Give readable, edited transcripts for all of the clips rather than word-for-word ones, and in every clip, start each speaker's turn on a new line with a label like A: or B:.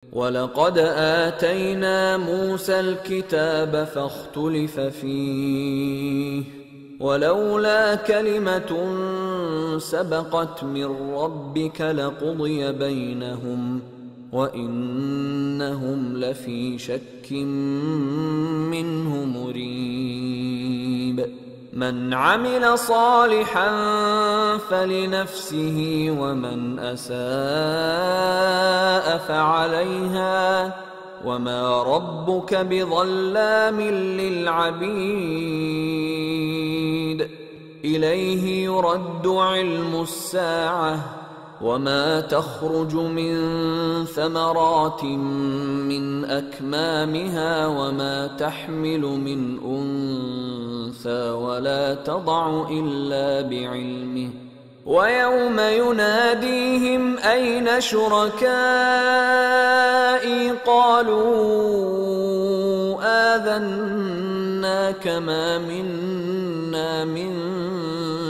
A: وَلَقَدْ آتَيْنَا مُوسَى الْكِتَابَ فَاخْتُلِفَ فِيهِ وَلَوْلَا كَلِمَةٌ سَبَقَتْ مِنْ رَبِّكَ لَقُضِيَ بَيْنَهُمْ وَإِنَّهُمْ لَفِي شَكٍّ مِّنْهُ مُرِيبٍ مَنْ عَمِلَ صَالِحًا فَلِنَفْسِهِ وَمَنْ أَسَاءَ فَعَلَيْهَا وَمَا رَبُّكَ بِظَلَّامٍ لِلْعَبِيدِ إِلَيْهِ يُرَدُّ عِلْمُ السَّاعَةِ وَمَا تَخْرُجُ مِنْ ثَمَرَاتٍ مِنْ أَكْمَامِهَا وَمَا تَحْمِلُ مِنْ أُنْثَى وَلَا تَضَعُ إِلَّا بِعِلْمِهِ وَيَوْمَ يُنَادِيهِمْ أَيْنَ شُرَكَائِي قَالُوا آذَنَّاكَ مَا مِنَّا مِنْ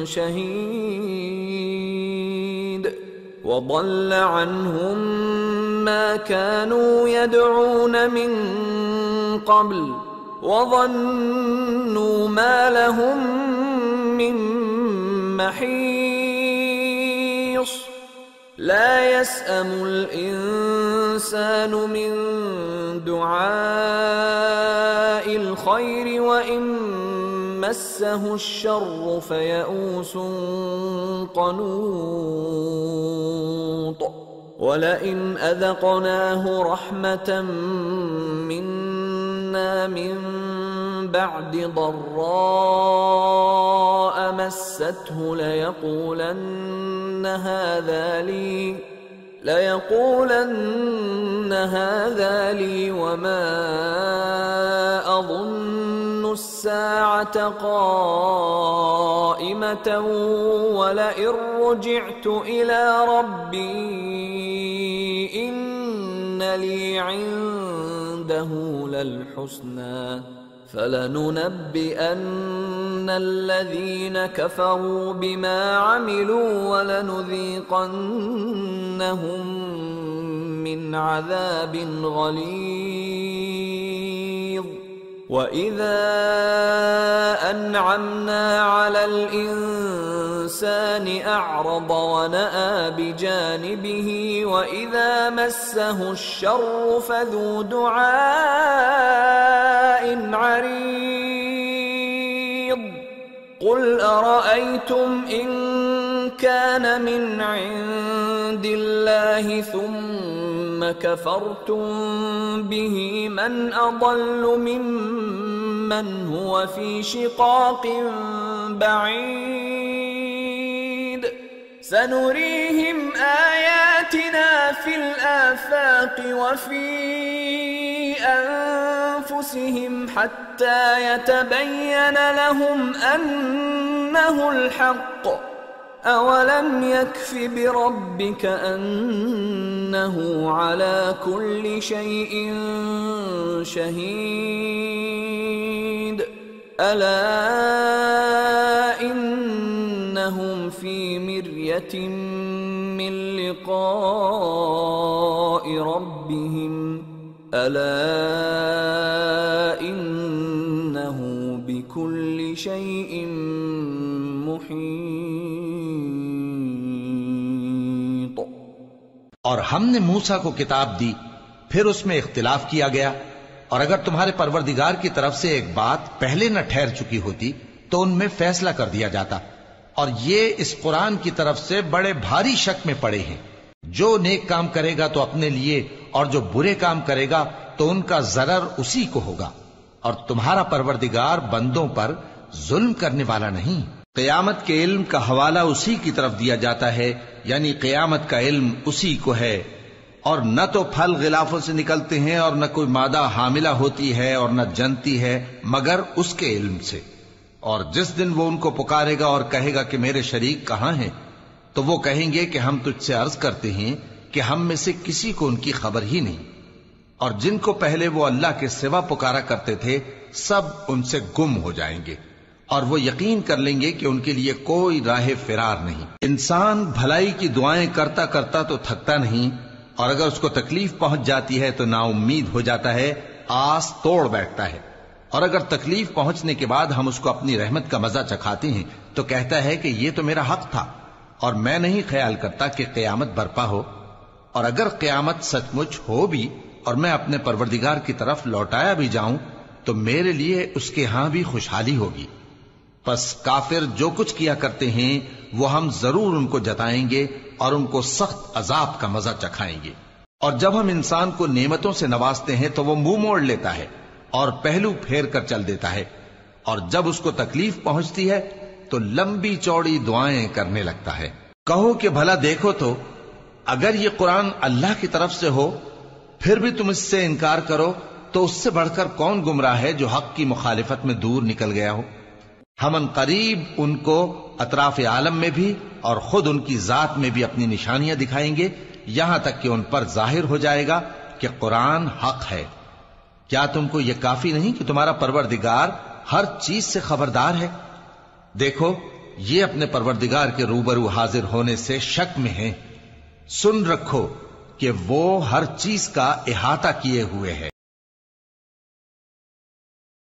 A: شَهِيدٍ وَضَلَّ عَنْهُمْ مَا كَانُوا يَدْعُونَ مِنْ قَبْلُ وَظَنُّوا مَا لَهُمْ مِنْ مَحِيصٍ لَا يَسْأَمُ الْإِنسَانُ مِنْ دُعَاءِ الْخَيْرِ وَإِنْ مَسَّهُ الشَّرُّ فَيَئُوسٌ قَنُوطٌ وَلَئِنْ أَذَقْنَاهُ رَحْمَةً مِنَّا مِنْ بَعْدِ ضَرَّاءَ مَسَّتْهُ لَيَقُولَنَّ هَذَا لِي وَمَا أَظُنُّ السَّاعَةَ قَائِمَةً وَلَئِن رُّجِعْتُ إِلَى رَبِّي إِنَّ لِي عِندَهُ لَلْحُسْنَى فَلَنُنَبِّئَنَّ الَّذِينَ كَفَرُوا بِمَا عَمِلُوا وَلَنُذِيقَنَّهُمْ مِنْ عَذَابٍ غَلِيظٍ وَإِذَا أَنْعَمْنَا عَلَى الْإِنسَانِ أَعْرَضَ وَنَأَى بِجَانِبِهِ وَإِذَا مَسَّهُ الشَّرُّ فَذُو دُعَاءٍ عَرِيضٍ قُلْ أَرَأَيْتُمْ إِنْ كَانَ مِنْ عِنْدِ اللَّهِ ثُمَّ كَفَرْتُمْ بِهِ مَنْ أَضَلُّ مِمَّنْ هُوَ فِي شِقَاقٍ بَعِيدٍ سَنُرِيهِمْ آيَاتِنَا فِي الْآفَاقِ وَفِي أَنفُسِهِمْ حَتَّى يَتَبَيَّنَ لَهُمْ أَنَّهُ الْحَقُّ أَوَلَمْ يَكْفِ بِرَبِّكَ أَنَّهُ عَلَى كُلِّ شَيْءٍ شَهِيدٌ أَلَا إِنَّهُمْ فِي مِرْيَةٍ مِّن لِقَاءِ رَبِّهِمْ أَلَا إِنَّهُ بِكُلِّ شَيْءٍ مُحِيطٌ
B: اور ہم نے موسیٰ کو کتاب دی، پھر اس میں اختلاف کیا گیا، اور اگر تمہارے پروردگار کی طرف سے ایک بات پہلے نہ ٹھہر چکی ہوتی تو ان میں فیصلہ کر دیا جاتا، اور یہ اس قرآن کی طرف سے بڑے بھاری شک میں پڑے ہیں۔ جو نیک کام کرے گا تو اپنے لیے، اور جو برے کام کرے گا تو ان کا ضرر اسی کو ہوگا، اور تمہارا پروردگار بندوں پر ظلم کرنے والا نہیں۔ قیامت کے علم کا حوالہ اسی کی طرف دیا جاتا ہے، یعنی قیامت کا علم اسی کو ہے، اور نہ تو پھل غلافوں سے نکلتے ہیں اور نہ کوئی مادہ حاملہ ہوتی ہے اور نہ جنتی ہے مگر اس کے علم سے۔ اور جس دن وہ ان کو پکارے گا اور کہے گا کہ میرے شریک کہاں ہیں، تو وہ کہیں گے کہ ہم تجھ سے عرض کرتے ہیں کہ ہم میں سے کسی کو ان کی خبر ہی نہیں، اور جن کو پہلے وہ اللہ کے سوا پکارا کرتے تھے سب ان سے گم ہو جائیں گے، اور وہ یقین کر لیں گے کہ ان کے لیے کوئی راہ فرار نہیں۔ انسان بھلائی کی دعائیں کرتا کرتا تو تھکتا نہیں، اور اگر اس کو تکلیف پہنچ جاتی ہے تو نا امید ہو جاتا ہے، آس توڑ بیٹھتا ہے، اور اگر تکلیف پہنچنے کے بعد ہم اس کو اپنی رحمت کا مزہ چکھاتے ہیں تو کہتا ہے کہ یہ تو میرا حق تھا اور میں نہیں خیال کرتا کہ قیامت برپا ہو۔ اور اگر قیامت سچ مچ ہو بھی اور میں اپنے پروردگار کی طرف لوٹایا بھی جاؤں تو میرے لیے اس کے ہاں بھی خوشحالی ہوگی۔ پس کافر جو کچھ کیا کرتے ہیں وہ ہم ضرور ان کو جتائیں گے اور ان کو سخت عذاب کا مزہ چکھائیں گے۔ اور جب ہم انسان کو نعمتوں سے نوازتے ہیں تو وہ منہ موڑ لیتا ہے اور پہلو پھیر کر چل دیتا ہے، اور جب اس کو تکلیف پہنچتی ہے تو لمبی چوڑی دعائیں کرنے لگتا ہے۔ کہو کہ بھلا دیکھو تو اگر یہ قرآن اللہ کی طرف سے ہو پھر بھی تم اس سے انکار کرو تو اس سے بڑھ کر کون گمراہ ہے جو حق کی مخالفت میں دور نکل گیا ہو۔ ہم ان قریب ان کو اطراف عالم میں بھی اور خود ان کی ذات میں بھی اپنی نشانیاں دکھائیں گے، یہاں تک کہ ان پر ظاہر ہو جائے گا کہ قرآن حق ہے۔ کیا تم کو یہ کافی نہیں کہ تمہارا پروردگار ہر چیز سے خبردار ہے؟ دیکھو یہ اپنے پروردگار کے روبرو حاضر ہونے سے شک میں ہیں، سن رکھو کہ وہ ہر چیز کا احاطہ کیے ہوئے ہے۔